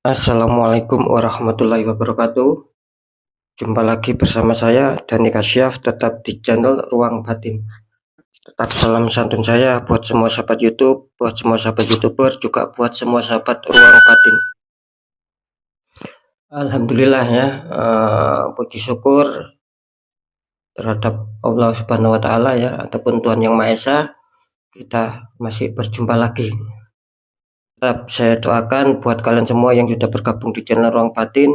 Assalamualaikum warahmatullahi wabarakatuh. Jumpa lagi bersama saya Dani Kasyaf, tetap di channel Ruang Batin. Tetap salam santun saya buat semua sahabat YouTube, buat semua sahabat YouTuber, juga buat semua sahabat Ruang Batin. Alhamdulillah ya, puji syukur terhadap Allah Subhanahu wa Ta'ala ya, ataupun Tuhan Yang Maha Esa, kita masih berjumpa lagi. Tetap saya doakan buat kalian semua yang sudah bergabung di channel Ruang Batin,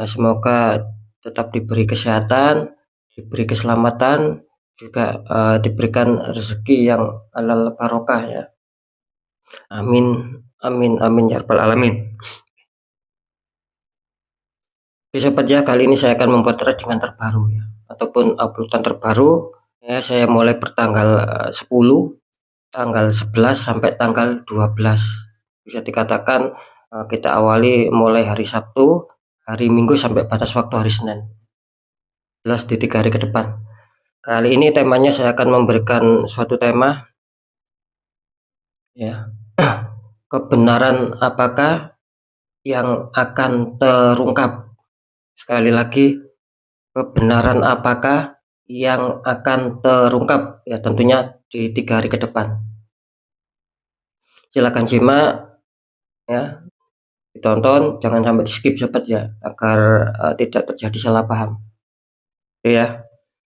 semoga tetap diberi kesehatan, diberi keselamatan, juga diberikan rezeki yang halal barokah ya. Amin, amin, amin ya rabbal alamin. Oke sobat ya, kali ini saya akan membuat threadingan terbaru ya, ataupun uploadan terbaru ya. Saya mulai bertanggal 10, tanggal 11 sampai tanggal 12. Bisa dikatakan kita awali mulai hari Sabtu, hari Minggu sampai batas waktu hari Senin. Jelas di 3 hari ke depan. Kali ini temanya saya akan memberikan suatu tema ya. Kebenaran apakah yang akan terungkap? Sekali lagi, kebenaran apakah yang akan terungkap? Ya tentunya di 3 hari ke depan. Silakan simak ya, ditonton, jangan sampai di skip sobat ya, agar tidak terjadi salah paham. Oke ya.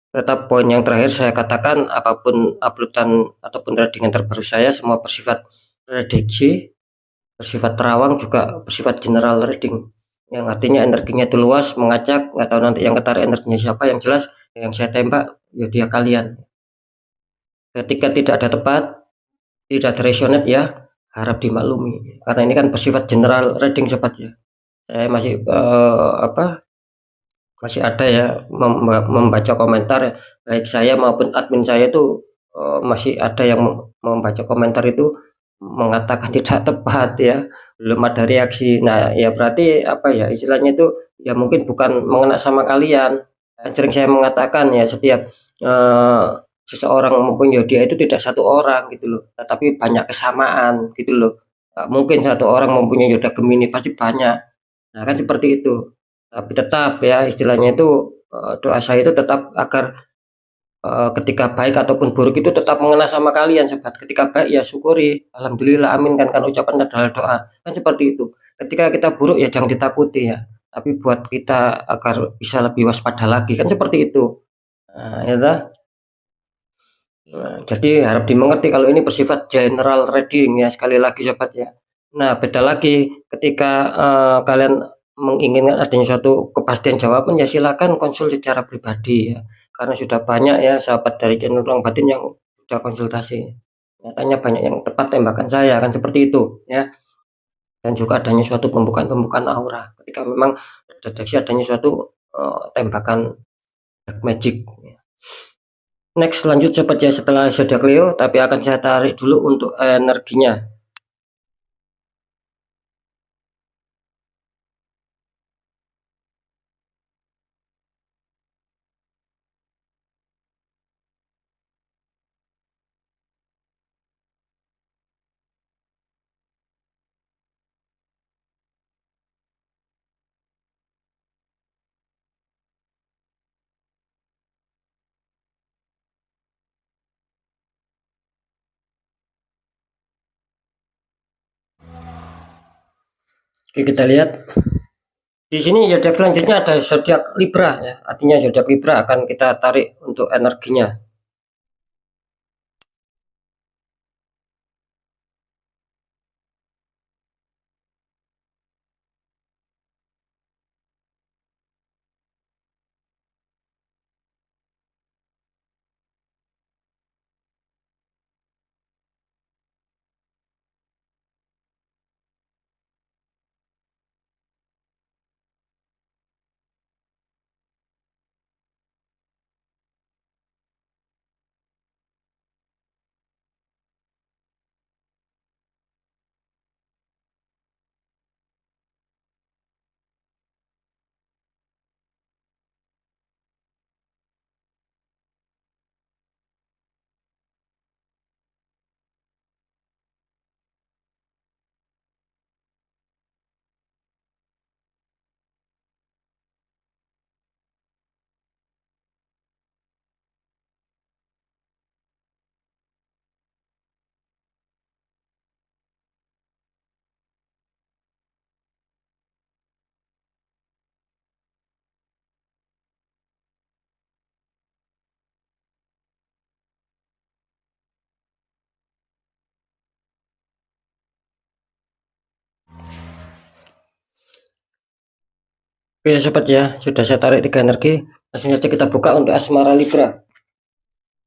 Tetap poin yang terakhir saya katakan, apapun uploadan ataupun threadingan terbaru saya semua bersifat prediksi, bersifat terawang, juga bersifat general reading, yang artinya energinya itu luas, mengacak, nggak tahu nanti yang ketarik energinya siapa. Yang jelas yang saya tembak ya dia kalian. Ketika tidak ada tepat, tidak ada resonate ya, harap dimaklumi, karena ini kan bersifat general reading sobat ya. Saya masih masih ada ya membaca komentar ya, baik saya maupun admin saya itu masih ada yang membaca komentar itu mengatakan tidak tepat ya, belum ada reaksi. Nah ya berarti apa ya istilahnya itu, ya mungkin bukan mengena sama kalian. Sering saya mengatakan ya, setiap seseorang mempunyai dia itu tidak satu orang gitu loh, tetapi banyak kesamaan gitu loh. Mungkin satu orang mempunyai Yoda Gemini, pasti banyak. Nah kan seperti itu. Tapi tetap ya istilahnya itu, doa saya itu tetap agar ketika baik ataupun buruk itu tetap mengena sama kalian sobat. Ketika baik ya syukuri, alhamdulillah, amin kan ucapan adalah doa. Kan seperti itu. Ketika kita buruk ya jangan ditakuti ya, tapi buat kita agar bisa lebih waspada lagi, kan seperti itu. Nah, ya dah. Nah, jadi harap dimengerti kalau ini bersifat general reading ya, sekali lagi sobat ya. Nah, beda lagi ketika kalian menginginkan adanya suatu kepastian jawaban, ya silakan konsul secara pribadi ya. Karena sudah banyak ya sahabat dari channel Ruang Batin yang sudah konsultasi. Nyatanya banyak yang tepat tembakan saya, kan seperti itu ya. Dan juga adanya suatu pembukaan-pembukaan aura ketika memang terdeteksi adanya suatu tembakan black magic. Next, lanjut sobat ya, setelah zodiak Leo, tapi akan saya tarik dulu untuk energinya. Oke, kita lihat di sini zodiak selanjutnya ada zodiak Libra ya. Artinya zodiak Libra akan kita tarik untuk energinya. Oke sobat ya, sudah saya tarik 3 energi. Langsung saja kita buka untuk asmara Libra.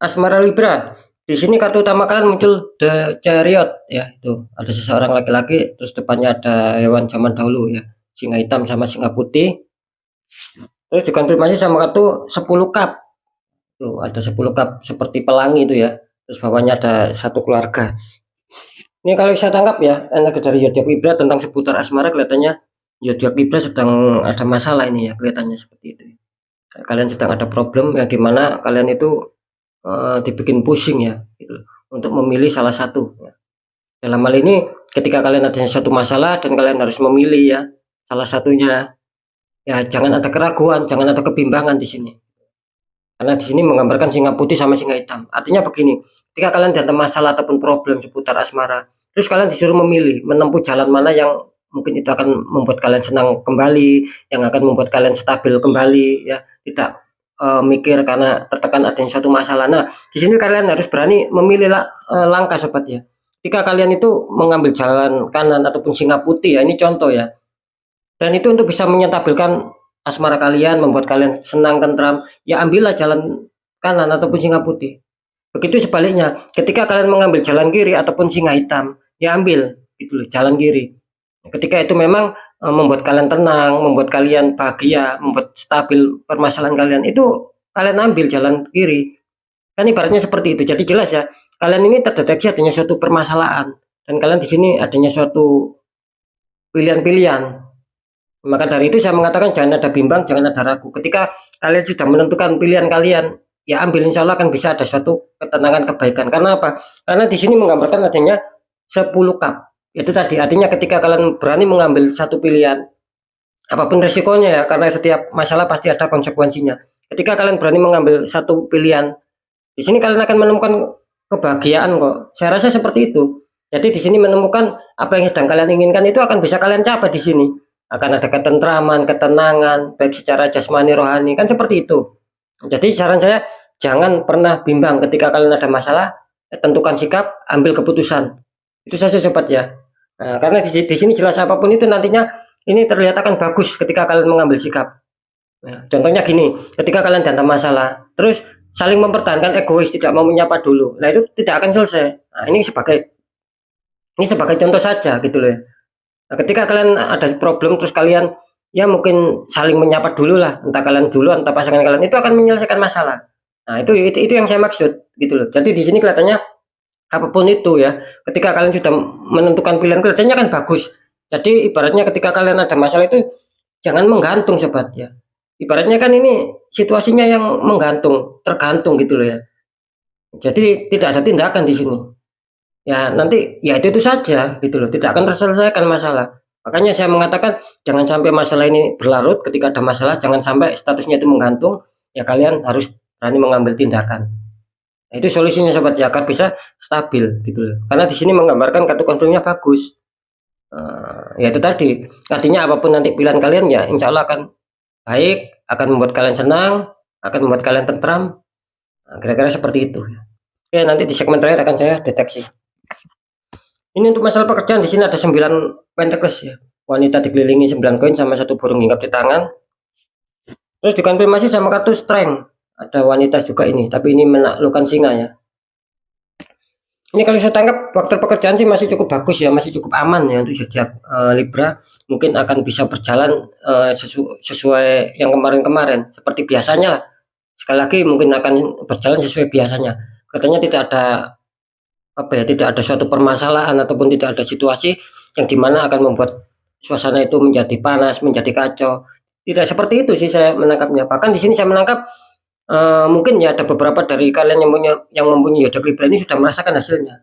Asmara Libra, di sini kartu utama kalian muncul The Chariot ya, itu ada seseorang laki-laki, terus depannya ada hewan zaman dahulu ya, singa hitam sama singa putih. Terus dikonfirmasi sama kartu 10 cup. Tuh ada 10 cup seperti pelangi itu ya. Terus bawahnya ada satu keluarga. Ini kalau saya tangkap ya, energi dari zodiak Libra tentang seputar asmara, kelihatannya zodiak Libra sedang ada masalah ini ya, kelihatannya seperti itu. Kalian sedang ada problem yang dimana kalian itu dibikin pusing ya gitu untuk memilih salah satu ya. Dalam hal ini ketika kalian ada suatu masalah dan kalian harus memilih ya salah satunya, ya jangan ada keraguan, jangan ada kebimbangan di sini. Karena di sini menggambarkan singa putih sama singa hitam. Artinya begini, ketika kalian ada masalah ataupun problem seputar asmara, terus kalian disuruh memilih menempuh jalan mana yang mungkin itu akan membuat kalian senang kembali, yang akan membuat kalian stabil kembali ya, tidak mikir karena tertekan adanya suatu masalah. Nah, di sini kalian harus berani memilih langkah sobat ya. Ketika kalian itu mengambil jalan kanan ataupun singa putih ya, ini contoh ya. Dan itu untuk bisa menyentabilkan asmara kalian, membuat kalian senang, tentram, ya ambillah jalan kanan ataupun singa putih. Begitu sebaliknya, ketika kalian mengambil jalan kiri ataupun singa hitam, ya ambil gitu loh, jalan kiri. Ketika itu memang membuat kalian tenang, membuat kalian bahagia, membuat stabil permasalahan kalian, itu kalian ambil jalan kiri. Kan ibaratnya seperti itu. Jadi jelas ya, kalian ini terdeteksi adanya suatu permasalahan dan kalian di sini adanya suatu pilihan-pilihan. Maka dari itu saya mengatakan jangan ada bimbang, jangan ada ragu. Ketika kalian sudah menentukan pilihan kalian, ya ambil, insya Allah akan bisa ada suatu ketenangan, kebaikan. Karena apa? Karena di sini menggambarkan adanya 10 cup. Itu tadi artinya ketika kalian berani mengambil satu pilihan, apapun resikonya ya, karena setiap masalah pasti ada konsekuensinya. Ketika kalian berani mengambil satu pilihan, di sini kalian akan menemukan kebahagiaan kok. Saya rasa seperti itu. Jadi di sini menemukan apa yang sedang kalian inginkan itu akan bisa kalian capai di sini. Akan ada ketentraman, ketenangan, baik secara jasmani, rohani, kan seperti itu. Jadi saran saya jangan pernah bimbang ketika kalian ada masalah, tentukan sikap, ambil keputusan. Itu saja sobat ya. Nah, karena di sini jelas apapun itu nantinya ini terlihat akan bagus ketika kalian mengambil sikap. Nah, contohnya gini, ketika kalian ada masalah, terus saling mempertahankan egois, tidak mau menyapa dulu. Nah, itu tidak akan selesai. Nah, ini sebagai contoh saja gitu loh ya. Nah, ketika kalian ada problem terus kalian ya mungkin saling menyapa dulu lah, entah kalian dulu entah pasangan kalian, itu akan menyelesaikan masalah. Nah, itu yang saya maksud gitu loh. Jadi di sini kelihatannya apapun itu ya, ketika kalian sudah menentukan pilihan kelihatannya kan bagus. Jadi ibaratnya ketika kalian ada masalah itu jangan menggantung sobat ya. Ibaratnya kan ini situasinya yang menggantung, tergantung gitu loh ya. Jadi tidak ada tindakan di sini. Ya nanti ya itu saja gitu loh, tidak akan terselesaikan masalah. Makanya saya mengatakan jangan sampai masalah ini berlarut, ketika ada masalah jangan sampai statusnya itu menggantung, ya kalian harus berani mengambil tindakan. Nah, itu solusinya sobat ya, agar bisa stabil gitu loh. Karena di sini menggambarkan kartu konfirmnya bagus. Ya itu tadi, artinya apapun nanti pilihan kalian ya insya Allah akan baik, akan membuat kalian senang, akan membuat kalian tentram. Nah, kira-kira seperti itu. Oke, nanti di segmen terakhir akan saya deteksi. Ini untuk masalah pekerjaan, di sini ada 9 pentacles ya. Wanita dikelilingi 9 koin sama satu burung hinggap di tangan. Terus dikonfirmasi sama kartu strength. Ada wanita juga ini, tapi ini menaklukkan singa ya. Ini kalau saya tangkap faktor pekerjaan sih masih cukup bagus ya, masih cukup aman ya untuk zodiak Libra. Mungkin akan bisa berjalan sesuai yang kemarin-kemarin, seperti biasanya lah. Sekali lagi mungkin akan berjalan sesuai biasanya. Katanya tidak ada tidak ada suatu permasalahan ataupun tidak ada situasi yang dimana akan membuat suasana itu menjadi panas, menjadi kacau. Tidak seperti itu sih saya menangkapnya. Bahkan di sini saya menangkap mungkin ya ada beberapa dari kalian yang mempunyai zodiak Libra ini sudah merasakan hasilnya.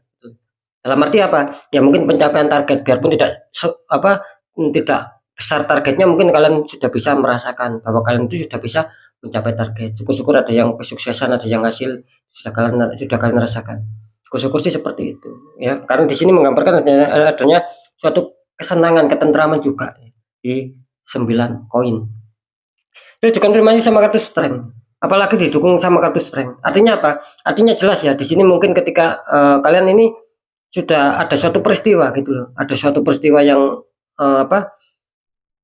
Dalam arti apa? Ya mungkin pencapaian target, biarpun tidak besar targetnya, mungkin kalian sudah bisa merasakan bahwa kalian itu sudah bisa mencapai target. Syukur-syukur ada yang kesuksesan, ada yang hasil sudah kalian rasakan. Syukur-syukur sih seperti itu ya, karena di sini menggambarkan adanya suatu kesenangan, ketentraman juga di 9 koin. Itu dikonfirmasi sama kartu strength, apalagi didukung sama kartu strength. Artinya apa? Artinya jelas ya, di sini mungkin ketika kalian ini sudah ada suatu peristiwa gitu loh, ada suatu peristiwa yang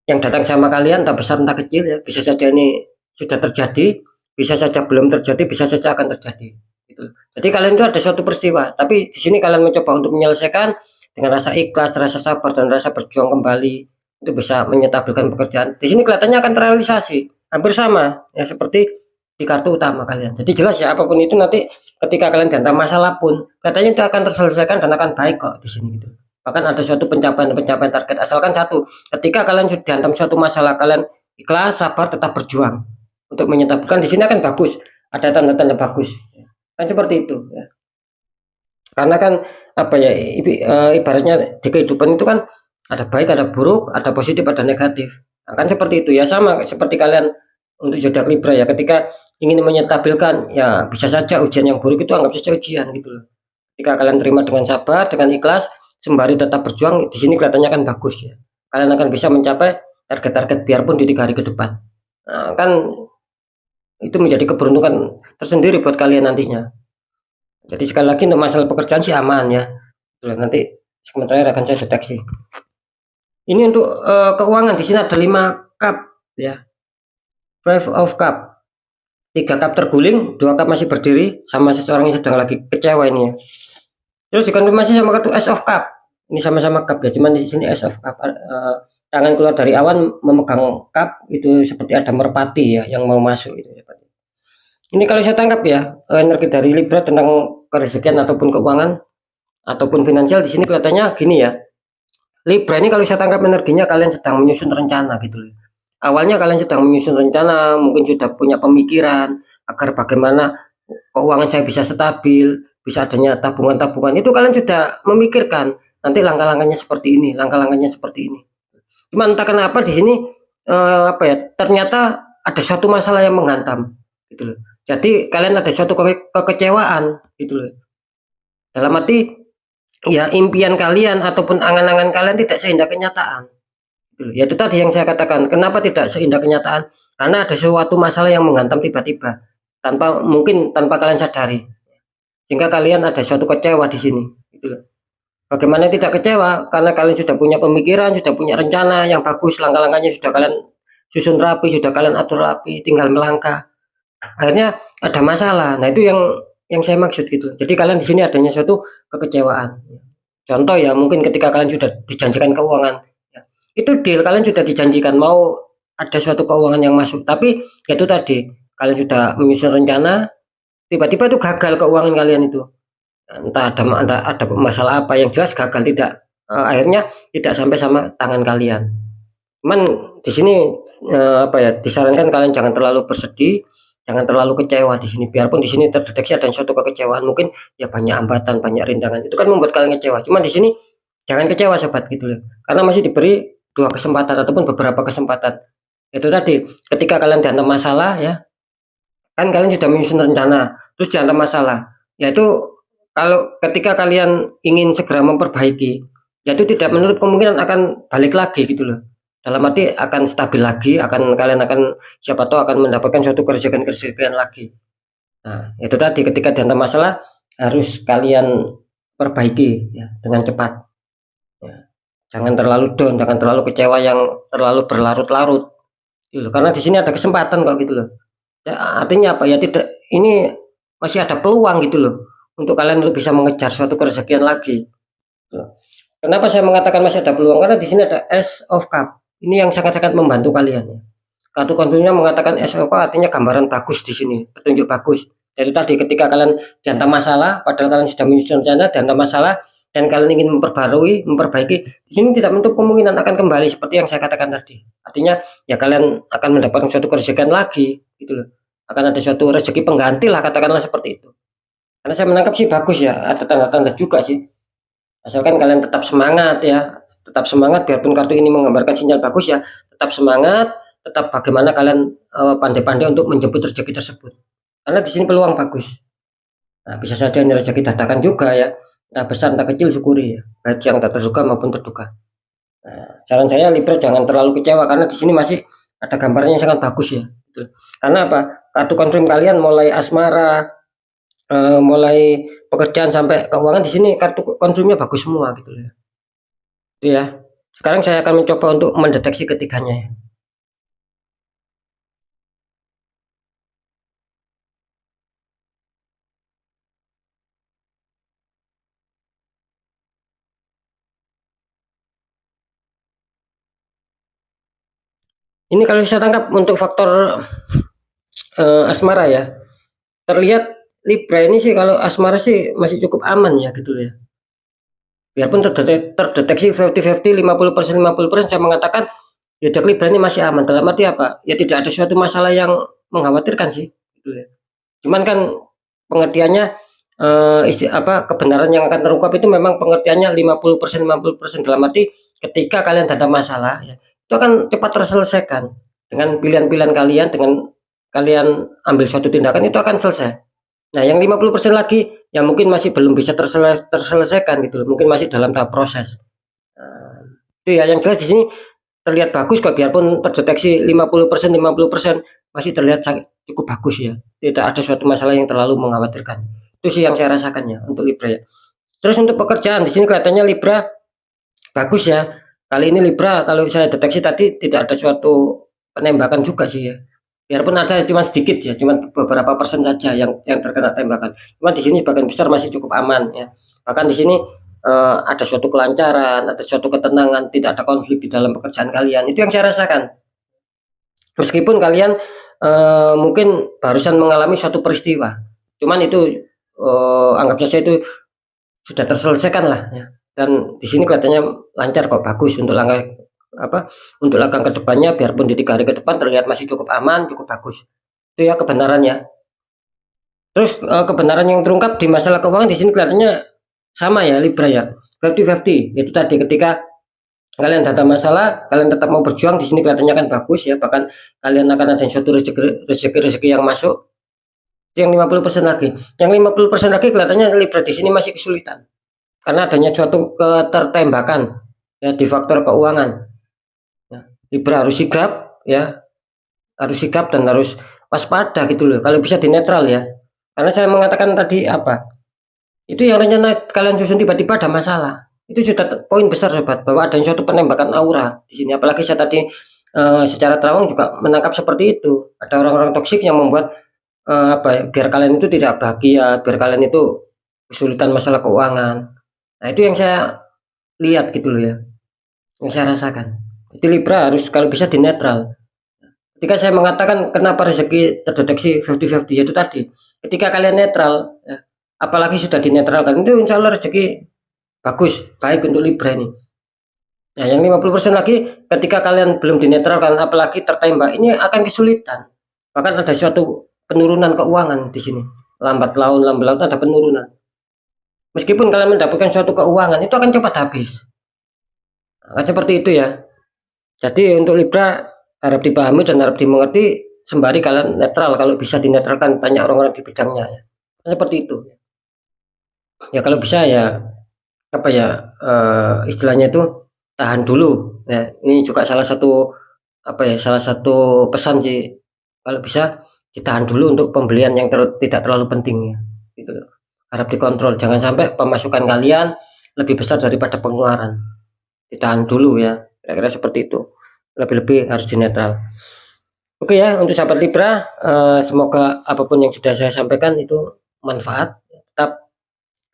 yang datang sama kalian entah besar entah kecil ya, bisa saja ini sudah terjadi, bisa saja belum terjadi, bisa saja akan terjadi gitu. Jadi kalian itu ada suatu peristiwa, tapi di sini kalian mencoba untuk menyelesaikan dengan rasa ikhlas, rasa sabar dan rasa berjuang kembali, itu bisa menyetabilkan pekerjaan. Di sini kelihatannya akan terrealisasi, hampir sama ya seperti di kartu utama kalian. Jadi jelas ya, apapun itu nanti ketika kalian dihantam masalah pun katanya itu akan terselesaikan dan akan baik kok di sini gitu. Bahkan ada suatu pencapaian target, asalkan satu, ketika kalian sudah dihantam suatu masalah, kalian ikhlas, sabar, tetap berjuang untuk menyetabilkan, di sini akan bagus, ada tanda-tanda bagus kan seperti itu ya. Karena kan apa ya, ibaratnya di kehidupan itu kan ada baik, ada buruk, ada positif, ada negatif. Nah, kan seperti itu ya, sama seperti kalian untuk zodiak Libra ya, ketika ingin menyetabilkan ya bisa saja ujian yang buruk itu anggap saja ujian gitu loh. Ketika kalian terima dengan sabar, dengan ikhlas, sembari tetap berjuang, di sini kelihatannya kan bagus ya. Kalian akan bisa mencapai target-target biarpun di 3 hari ke depan. Nah, kan itu menjadi keberuntungan tersendiri buat kalian nantinya. Jadi sekali lagi untuk masalah pekerjaan sih aman ya. Nanti sementara akan saya deteksi. Ini untuk keuangan, di sini ada 5 cup ya. 5 of cup. 3 cup terguling, 2 cup masih berdiri sama seseorang yang sedang lagi kecewa ini ya. Terus dikonfirmasi sama kartu Ace of Cup. Ini sama-sama cup ya, cuman di sini Ace of Cup. Tangan keluar dari awan memegang cup, itu seperti ada merpati ya yang mau masuk itu. Ini kalau saya tangkap ya, energi dari Libra tentang kerezekian ataupun keuangan ataupun finansial di sini kelihatannya gini ya. Libra ini kalau saya tangkap energinya, kalian sedang menyusun rencana gitu loh. Awalnya kalian sedang menyusun rencana, mungkin sudah punya pemikiran agar bagaimana keuangan saya bisa stabil, bisa adanya tabungan-tabungan. Itu kalian sudah memikirkan nanti langkah-langkahnya seperti ini, langkah-langkahnya seperti ini. Cuma entah kenapa di sini apa ya, ternyata ada suatu masalah yang menghantam gitu loh. Jadi kalian ada suatu kekecewaan gitu loh. Dalam arti ya, impian kalian ataupun angan-angan kalian tidak seindah kenyataan. Gitu. Ya itu tadi yang saya katakan, kenapa tidak seindah kenyataan? Karena ada suatu masalah yang menghantam tiba-tiba, tanpa kalian sadari. Sehingga kalian ada suatu kecewa di sini. Gitu loh. Bagaimana tidak kecewa? Karena kalian sudah punya pemikiran, sudah punya rencana yang bagus, langkah-langkahnya sudah kalian susun rapi, sudah kalian atur rapi, tinggal melangkah. Akhirnya ada masalah. Nah itu yang saya maksud gitu. Jadi kalian di sini adanya suatu kekecewaan. Contoh ya, mungkin ketika kalian sudah dijanjikan keuangan, ya, itu deal, kalian sudah dijanjikan mau ada suatu keuangan yang masuk, tapi ya itu tadi, kalian sudah menyusun rencana, tiba-tiba itu gagal keuangan kalian itu. Entah ada masalah apa, yang jelas gagal, tidak akhirnya tidak sampai sama tangan kalian. Cuman di sini apa ya, disarankan kalian jangan terlalu bersedih, jangan terlalu kecewa di sini. Biarpun di sini terdeteksi ada suatu kekecewaan, mungkin ya banyak hambatan, banyak rintangan. Itu kan membuat kalian kecewa. Cuman di sini jangan kecewa sobat gitu loh. Karena masih diberi 2 kesempatan ataupun beberapa kesempatan. Itu tadi, ketika kalian dihantam masalah ya, kan kalian sudah menyusun rencana, terus dihantam masalah. Yaitu kalau ketika kalian ingin segera memperbaiki, ya itu tidak menutup kemungkinan akan balik lagi gitu loh. Dalam arti akan stabil lagi, kalian akan siapa tahu akan mendapatkan suatu kerjaan lagi. Nah, itu tadi, ketika dihantam masalah harus kalian perbaiki ya dengan cepat. Ya. Jangan terlalu down, jangan terlalu kecewa yang terlalu berlarut-larut. Gitu loh. Karena di sini ada kesempatan kok gitu loh. Ya, artinya apa ya, tidak, ini masih ada peluang gitu loh untuk kalian untuk bisa mengejar suatu kerezekian lagi. Gitu. Kenapa saya mengatakan masih ada peluang? Karena di sini ada Ace of Cup. Ini yang sangat-sangat membantu kalian ya. Kartu konfirmasinya mengatakan Ace of Cup artinya gambaran bagus di sini, petunjuk bagus. Jadi tadi ketika kalian dihantam masalah, padahal kalian sudah menyusun rencana, dihantam masalah dan kalian ingin memperbaiki, di sini tidak menutup kemungkinan akan kembali seperti yang saya katakan tadi. Artinya ya kalian akan mendapatkan suatu kerezekian lagi gitu loh. Akan ada suatu rezeki pengganti lah, katakanlah seperti itu. Karena saya menangkap sih bagus ya, ada tanda-tanda juga sih. Asalkan kalian tetap semangat ya, tetap semangat, biarpun kartu ini menggambarkan sinyal bagus ya, tetap semangat, tetap bagaimana kalian pandai-pandai untuk menjemput rezeki tersebut. Karena di sini peluang bagus. Nah, bisa saja ini rezeki datangkan juga ya, entah besar entah kecil syukuri ya, baik yang tak terduga maupun terduga. Nah, saran saya Libra jangan terlalu kecewa, karena di sini masih ada gambarnya yang sangat bagus ya. Gitu. Karena apa? Kartu konfirm kalian mulai asmara, mulai pekerjaan sampai keuangan, di sini kartu konfirmnya bagus semua gitu ya. Itu ya. Sekarang saya akan mencoba untuk mendeteksi ketiganya ya. Ini kalau saya tangkap untuk faktor asmara ya, terlihat Libra ini sih kalau asmara sih masih cukup aman ya gitu ya. Biarpun terdeteksi 50-50, 50%, saya mengatakan zodiak Libra ini masih aman. Dalam arti apa? Ya tidak ada suatu masalah yang mengkhawatirkan sih gitu ya. Cuman kan pengertiannya kebenaran yang akan terungkap itu memang pengertiannya 50%, 50%, dalam arti ketika kalian ada masalah ya, itu akan cepat terselesaikan dengan pilihan-pilihan kalian, dengan kalian ambil suatu tindakan itu akan selesai. Nah, yang 50% lagi yang mungkin masih belum bisa terselesaikan gitu loh, mungkin masih dalam tahap proses. Itu ya yang jelas di sini terlihat bagus kok, biarpun terdeteksi 50%, 50% masih terlihat cukup bagus ya. Tidak ada suatu masalah yang terlalu mengkhawatirkan. Itu sih yang saya rasakan ya untuk Libra ya. Terus untuk pekerjaan di sini kelihatannya Libra bagus ya. Kali ini Libra kalau saya deteksi tadi tidak ada suatu penembakan juga sih ya. Biarpun ada cuma sedikit ya, cuma beberapa persen saja yang terkena tembakan. Cuma di sini sebagian besar masih cukup aman ya. Bahkan di sini ada suatu kelancaran, ada suatu ketenangan, tidak ada konflik di dalam pekerjaan kalian. Itu yang saya rasakan. Meskipun kalian mungkin barusan mengalami suatu peristiwa, cuman itu anggap saja itu sudah terselesaikan lah ya. Dan di sini kelihatannya lancar kok, bagus untuk langkah ke depannya, biarpun di 3 hari ke depan terlihat masih cukup aman, cukup bagus. Itu ya kebenarannya. Terus kebenaran yang terungkap di masalah keuangan di sini kelihatannya sama ya Libra ya. 50-50. Itu tadi ketika kalian ada masalah, kalian tetap mau berjuang, di sini kelihatannya kan bagus ya. Bahkan kalian akan ada suatu rezeki yang masuk. Itu yang 50% lagi. Yang 50% lagi kelihatannya Libra di sini masih kesulitan. Karena adanya suatu ketertembakan ya di faktor keuangan. Ya, Libra harus sigap ya, harus sigap dan harus waspada gitu loh. Kalau bisa di netral ya. Karena saya mengatakan tadi itu yang rencana kalian susun tiba-tiba ada masalah. Itu sudah poin besar sobat, bahwa ada suatu penembakan aura di sini. Apalagi saya tadi secara terawang juga menangkap seperti itu. Ada orang-orang toksik yang membuat biar kalian itu tidak bahagia, biar kalian itu kesulitan masalah keuangan. Nah, itu yang saya lihat gitu loh ya. Yang saya rasakan. Jadi Libra harus kalau bisa di netral. Ketika saya mengatakan kenapa rezeki terdeteksi 50-50 itu tadi. Ketika kalian netral ya, apalagi sudah dinetralkan, itu insya Allah rezeki bagus, baik untuk Libra ini. Nah, yang 50% lagi ketika kalian belum dinetralkan apalagi tertembak, ini akan kesulitan. Bahkan ada suatu penurunan keuangan di sini. Lambat laun ada penurunan. Meskipun kalian mendapatkan suatu keuangan, itu akan cepat habis. Akan seperti itu ya. Jadi untuk Libra harap dipahami dan harap dimengerti, sembari kalian netral, kalau bisa dinetralkan, tanya orang-orang di bidangnya ya. Seperti itu. Ya kalau bisa ya istilahnya itu tahan dulu ya. Ini juga salah satu pesan sih, kalau bisa ditahan dulu untuk pembelian yang tidak terlalu penting ya gitu. Harap dikontrol, jangan sampai pemasukan kalian lebih besar daripada pengeluaran. Ditahan dulu ya, kira-kira seperti itu. Lebih-lebih harus dinetral. Oke ya, untuk sahabat Libra, semoga apapun yang sudah saya sampaikan itu manfaat. Tetap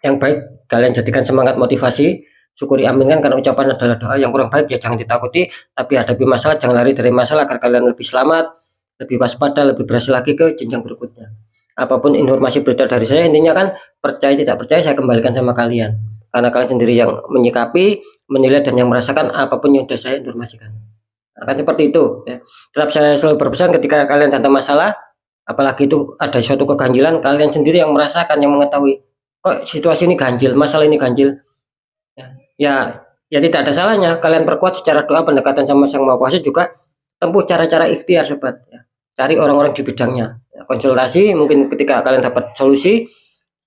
yang baik kalian jadikan semangat, motivasi, syukuri, aminkan, karena ucapan adalah doa. Yang kurang baik ya jangan ditakuti, tapi hadapi masalah, jangan lari dari masalah, agar kalian lebih selamat, lebih waspada, lebih berhasil lagi ke jenjang berikutnya. Apapun informasi berita dari saya, intinya kan percaya tidak percaya saya kembalikan sama kalian, karena kalian sendiri yang menyikapi, menilai, dan yang merasakan apapun yang sudah saya informasikan. Akan seperti itu ya. Tetap saya selalu berpesan, ketika kalian ada masalah, apalagi itu ada suatu keganjilan, kalian sendiri yang merasakan, yang mengetahui kok situasi ini ganjil, masalah ini ganjil ya, ya tidak ada salahnya kalian perkuat secara doa, pendekatan sama Sang Maha Kuasa, juga tempuh cara-cara ikhtiar sobat ya. Cari orang-orang di bidangnya ya, konsultasi, mungkin ketika kalian dapat solusi,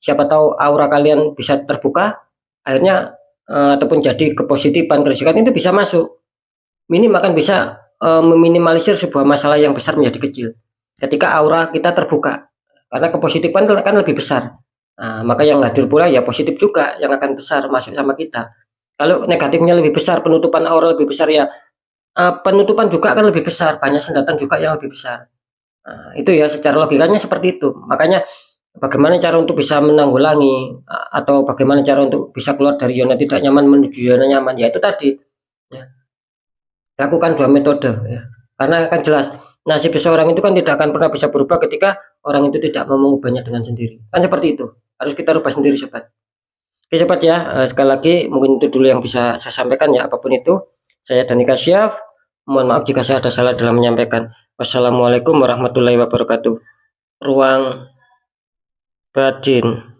siapa tahu aura kalian bisa terbuka, akhirnya ataupun jadi kepositifan, keresikan itu bisa masuk, minim akan bisa meminimalisir sebuah masalah yang besar menjadi kecil ketika aura kita terbuka, karena kepositifan kan lebih besar. Nah, maka yang hadir pula ya positif juga yang akan besar masuk sama kita. Kalau negatifnya lebih besar, penutupan aura lebih besar ya, penutupan juga akan lebih besar, banyak sengatan juga yang lebih besar. Nah, itu ya secara logikanya seperti itu. Makanya bagaimana cara untuk bisa menanggulangi atau bagaimana cara untuk bisa keluar dari zona tidak nyaman menuju zona nyaman, ya itu tadi, ya, lakukan 2 metode ya. Karena kan jelas nasib seseorang itu kan tidak akan pernah bisa berubah ketika orang itu tidak mau mengubahnya dengan sendiri. Kan seperti itu. Harus kita rubah sendiri, sobat. Oke, sobat ya, sekali lagi mungkin itu dulu yang bisa saya sampaikan ya, apapun itu. Saya Dani Kasyaf. Mohon maaf jika saya ada salah dalam menyampaikan. Wassalamualaikum warahmatullahi wabarakatuh. Ruang batin.